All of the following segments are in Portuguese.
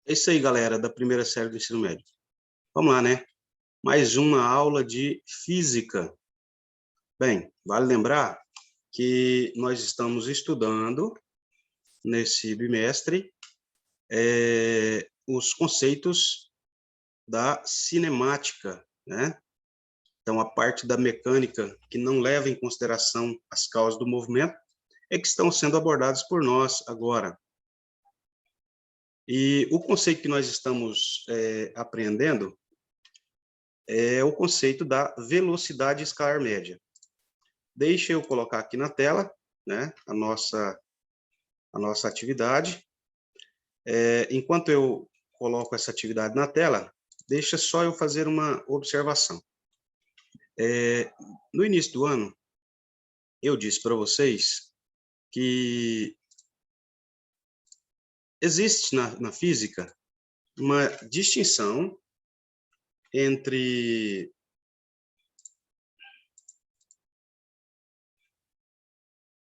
É isso aí, galera, da primeira série do ensino médio. Vamos lá, né? Mais uma aula de física. Bem, vale lembrar que nós estamos estudando, nesse bimestre, os conceitos da cinemática, né? Então, a parte da mecânica que não leva em consideração as causas do movimento é que estão sendo abordadas por nós agora. E o conceito que nós estamos aprendendo é o conceito da velocidade escalar média. Deixa eu colocar aqui na tela, né, a nossa atividade. Enquanto eu coloco essa atividade na tela, deixa só eu fazer uma observação. No início do ano, eu disse para vocês que existe na física uma distinção entre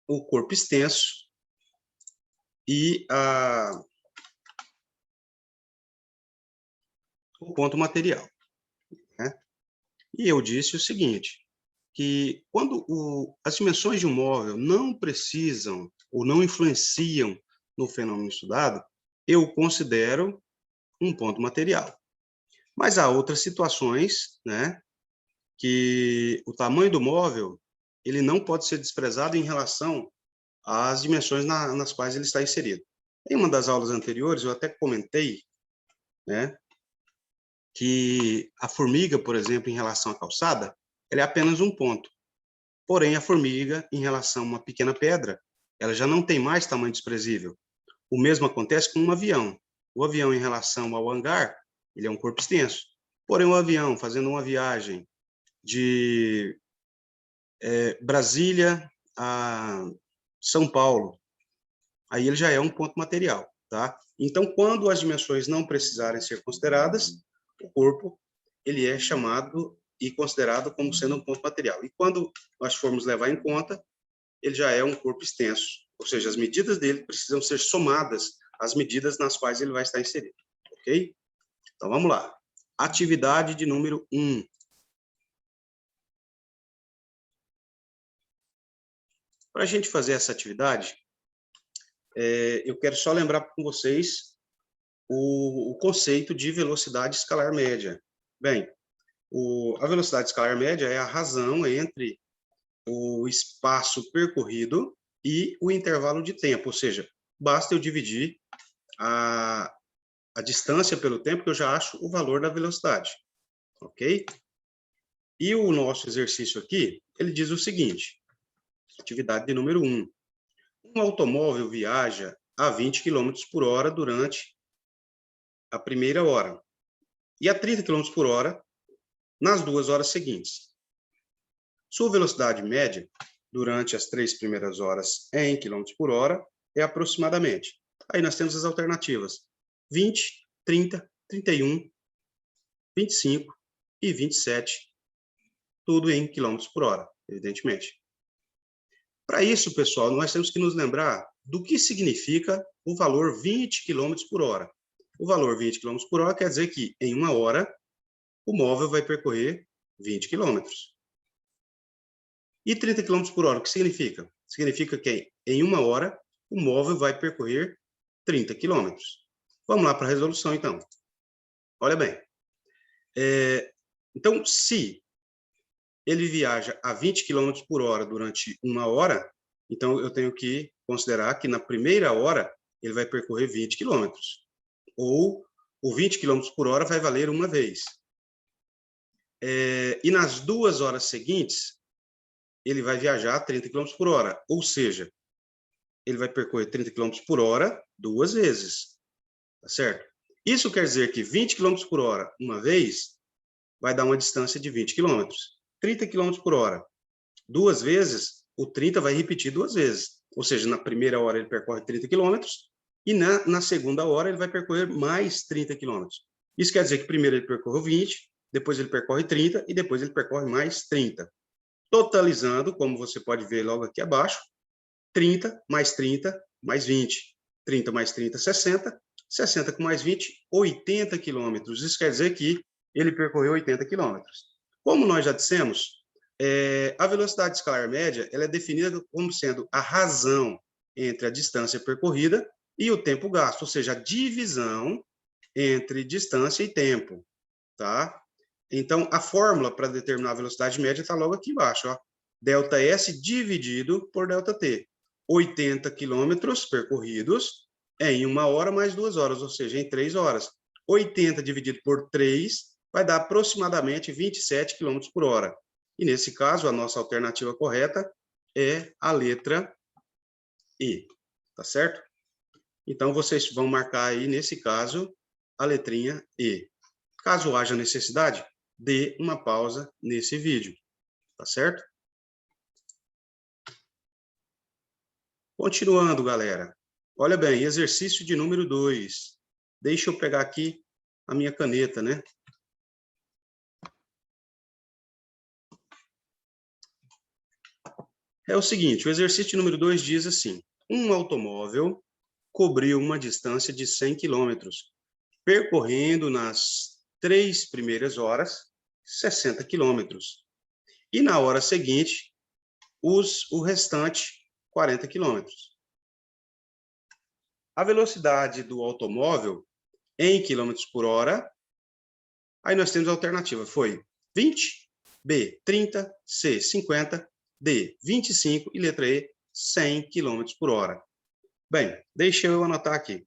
o corpo extenso e o ponto material, né? E eu disse o seguinte, que quando as dimensões de um móvel não precisam ou não influenciam no fenômeno estudado, eu considero um ponto material. Mas há outras situações, né, que o tamanho do móvel ele não pode ser desprezado em relação às dimensões nas quais ele está inserido. Em uma das aulas anteriores, eu até comentei, né, que a formiga, por exemplo, em relação à calçada, ela é apenas um ponto. Porém, a formiga, em relação a uma pequena pedra, ela já não tem mais tamanho desprezível. O mesmo acontece com um avião. O avião, em relação ao hangar, ele é um corpo extenso. Porém, o avião, fazendo uma viagem de Brasília a São Paulo, aí ele já é um ponto material, tá? Então, quando as dimensões não precisarem ser consideradas, o corpo ele é chamado e considerado como sendo um ponto material. E quando nós formos levar em conta, ele já é um corpo extenso, ou seja, as medidas dele precisam ser somadas às medidas nas quais ele vai estar inserido, ok? Então, vamos lá. Atividade de número 1. Para a gente fazer essa atividade, eu quero só lembrar com vocês o conceito de velocidade escalar média. Bem, a velocidade escalar média é a razão entre o espaço percorrido e o intervalo de tempo, ou seja, basta eu dividir a distância pelo tempo que eu já acho o valor da velocidade, ok? E o nosso exercício aqui, ele diz o seguinte, atividade de número 1. Um automóvel viaja a 20 km por hora durante a primeira hora e a 30 km por hora nas 2 horas seguintes. Sua velocidade média durante as 3 primeiras horas em km por hora é aproximadamente. Aí nós temos as alternativas 20, 30, 31, 25 e 27, tudo em km por hora, evidentemente. Para isso, pessoal, nós temos que nos lembrar do que significa o valor 20 km por hora. O valor 20 km por hora quer dizer que, em uma hora, o móvel vai percorrer 20 km. E 30 km por hora, o que significa? Significa que, em uma hora, o móvel vai percorrer 30 km. Vamos lá para a resolução, então. Olha bem. Então, se ele viaja a 20 km por hora durante uma hora, então eu tenho que considerar que na primeira hora ele vai percorrer 20 km. Ou o 20 km por hora vai valer uma vez. E nas 2 horas seguintes, ele vai viajar a 30 km por hora. Ou seja, ele vai percorrer 30 km por hora 2 vezes. Tá certo? Isso quer dizer que 20 km por hora uma vez vai dar uma distância de 20 km. 30 km por hora 2 vezes, o 30 vai repetir 2 vezes. Ou seja, na primeira hora ele percorre 30 km e na segunda hora ele vai percorrer mais 30 km. Isso quer dizer que primeiro ele percorreu 20, depois ele percorre 30 e depois ele percorre mais 30. Totalizando, como você pode ver logo aqui abaixo, 30 mais 30 mais 20. 30 mais 30, 60. 60 com mais 20, 80 quilômetros. Isso quer dizer que ele percorreu 80 quilômetros. Como nós já dissemos, a velocidade escalar média ela é definida como sendo a razão entre a distância percorrida e o tempo gasto, ou seja, a divisão entre distância e tempo, tá? Então, a fórmula para determinar a velocidade média está logo aqui embaixo, ó. ΔS dividido por ΔT. 80 quilômetros percorridos em 1 hora mais 2 horas, ou seja, em 3 horas. 80 dividido por 3 vai dar aproximadamente 27 km por hora. E, nesse caso, a nossa alternativa correta é a letra E, tá certo? Então, vocês vão marcar aí, nesse caso, a letrinha E. Caso haja necessidade, dê uma pausa nesse vídeo, tá certo? Continuando, galera. Olha bem, exercício de número 2. Deixa eu pegar aqui a minha caneta, né? É o seguinte, o exercício número 2 diz assim: um automóvel cobriu uma distância de 100 quilômetros, percorrendo nas 3 primeiras horas 60 quilômetros. E na hora seguinte, o restante 40 quilômetros. A velocidade do automóvel em quilômetros por hora, aí nós temos a alternativa, foi 20, B, 30, C, 50, D, 25 e letra E, 100 km por hora. Bem, deixa eu anotar aqui.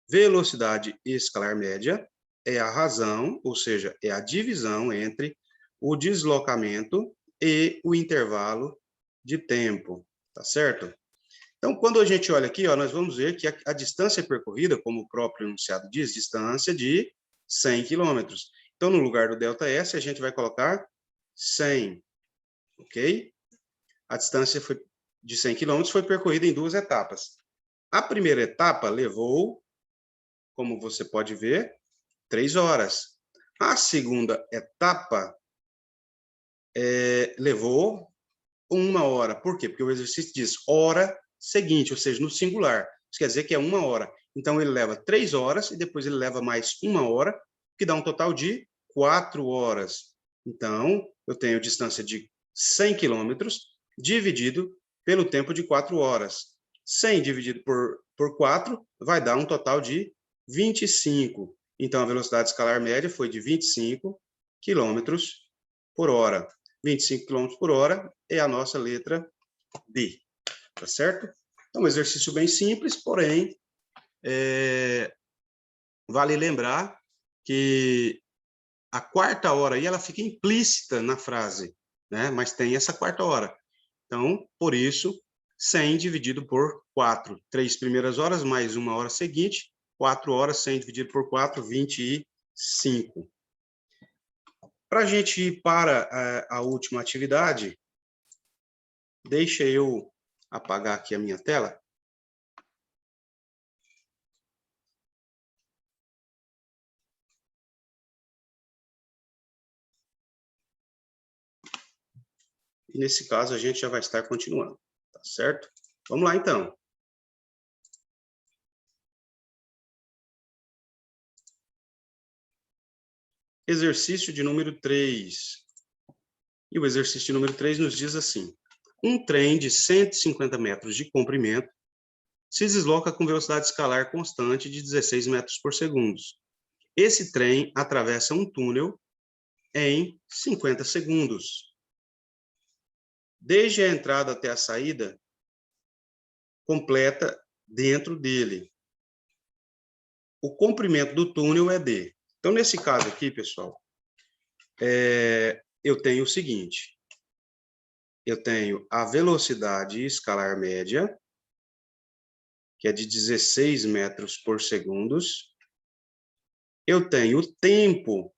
Velocidade escalar média é a razão, ou seja, é a divisão entre o deslocamento e o intervalo de tempo, tá certo? Então, quando a gente olha aqui, ó, nós vamos ver que a distância percorrida, como o próprio enunciado diz, distância de 100 km. Então, no lugar do ΔS, a gente vai colocar 100, ok? A distância de 100 km foi percorrida em 2 etapas. A primeira etapa levou, como você pode ver, 3 horas. A segunda etapa levou 1 hora. Por quê? Porque o exercício diz hora seguinte, ou seja, no singular. Isso quer dizer que é 1 hora. Então, ele leva 3 horas e depois ele leva mais 1 hora, que dá um total de 4 horas. Então, eu tenho distância de 100 quilômetros dividido pelo tempo de 4 horas. 100 dividido por 4 vai dar um total de 25. Então, a velocidade escalar média foi de 25 quilômetros por hora. 25 km por hora é a nossa letra D, tá certo? É um exercício bem simples, porém, vale lembrar que a quarta hora aí, ela fica implícita na frase, né? Mas tem essa quarta hora. Então, por isso, 100 dividido por 4. 3 primeiras horas mais 1 hora seguinte, 4 horas, 100 dividido por 4, 25. Para a gente ir para a última atividade, deixa eu apagar aqui a minha tela. E nesse caso, a gente já vai estar continuando, tá certo? Vamos lá, então. Exercício de número 3. E o exercício de número 3 nos diz assim: um trem de 150 metros de comprimento se desloca com velocidade escalar constante de 16 metros por segundo. Esse trem atravessa um túnel em 50 segundos. Desde a entrada até a saída, completa dentro dele. O comprimento do túnel é D. Então, nesse caso aqui, pessoal, eu tenho o seguinte. Eu tenho a velocidade escalar média, que é de 16 metros por segundo. Eu tenho o tempo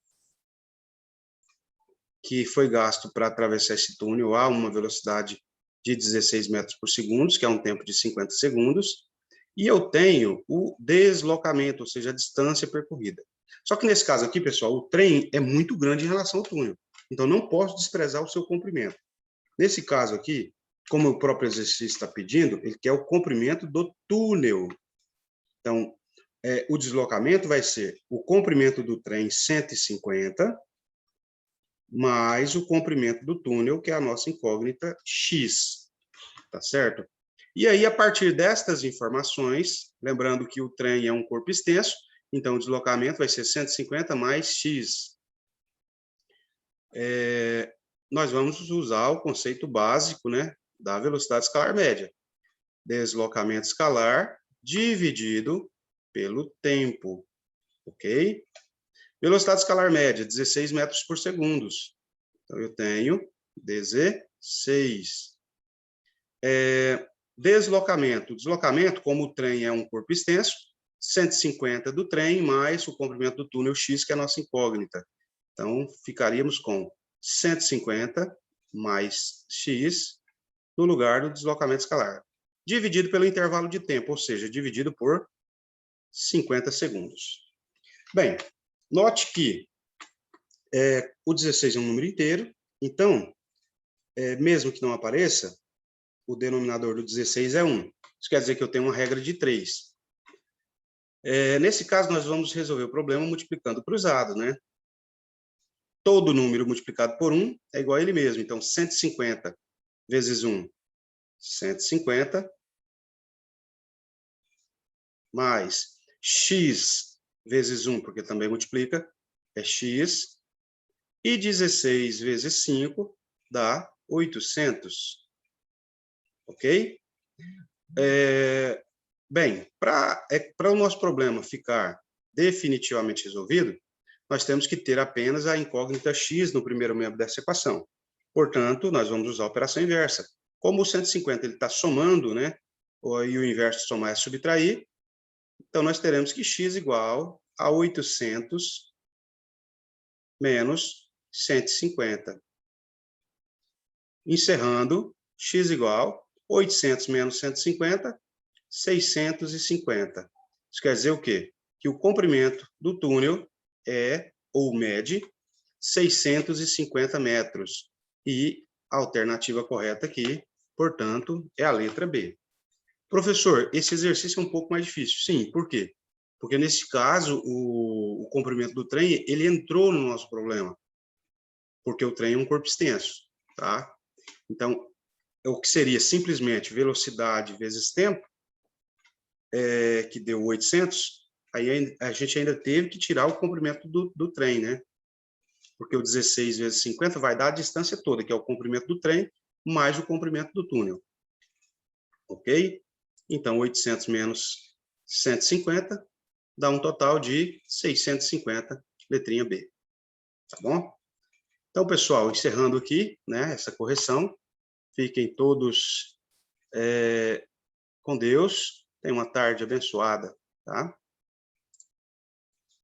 que foi gasto para atravessar esse túnel a uma velocidade de 16 metros por segundo, que é um tempo de 50 segundos. E eu tenho o deslocamento, ou seja, a distância percorrida. Só que nesse caso aqui, pessoal, o trem é muito grande em relação ao túnel. Então, não posso desprezar o seu comprimento. Nesse caso aqui, como o próprio exercício está pedindo, ele quer o comprimento do túnel. Então, o deslocamento vai ser o comprimento do trem 150, mais o comprimento do túnel, que é a nossa incógnita x, tá certo? E aí, a partir destas informações, lembrando que o trem é um corpo extenso, então o deslocamento vai ser 150 mais x. Nós vamos usar o conceito básico, né, da velocidade escalar média. Deslocamento escalar dividido pelo tempo, ok? Velocidade escalar média, 16 metros por segundo. Então, eu tenho 16. Deslocamento. Deslocamento, como o trem é um corpo extenso, 150 do trem mais o comprimento do túnel x, que é a nossa incógnita. Então, ficaríamos com 150 mais x no lugar do deslocamento escalar, dividido pelo intervalo de tempo, ou seja, dividido por 50 segundos. Bem, note que o 16 é um número inteiro, então, mesmo que não apareça, o denominador do 16 é 1. Isso quer dizer que eu tenho uma regra de 3. Nesse caso, nós vamos resolver o problema multiplicando cruzado, né? Todo número multiplicado por 1 é igual a ele mesmo. Então, 150 vezes 1, 150, mais x vezes 1, porque também multiplica, é x, e 16 vezes 5 dá 800. Ok? Bem, para o nosso problema ficar definitivamente resolvido, nós temos que ter apenas a incógnita x no primeiro membro dessa equação. Portanto, nós vamos usar a operação inversa. Como o 150 está somando, né, e o inverso de somar é subtrair, então nós teremos que x igual a 800 menos 150. Encerrando, x igual 800 menos 150, 650. Isso quer dizer o quê? Que o comprimento do túnel ou mede, 650 metros. E a alternativa correta aqui, portanto, é a letra B. Professor, esse exercício é um pouco mais difícil. Sim, por quê? Porque, nesse caso, o comprimento do trem, ele entrou no nosso problema. Porque o trem é um corpo extenso, tá? Então, o que seria simplesmente velocidade vezes tempo, que deu 800, aí a gente ainda teve que tirar o comprimento do trem, né? Porque o 16 vezes 50 vai dar a distância toda, que é o comprimento do trem, mais o comprimento do túnel. Ok? Então, 800 menos 150 dá um total de 650, letrinha B. Tá bom? Então, pessoal, encerrando aqui, né, essa correção, fiquem todos com Deus. Tenham uma tarde abençoada, tá?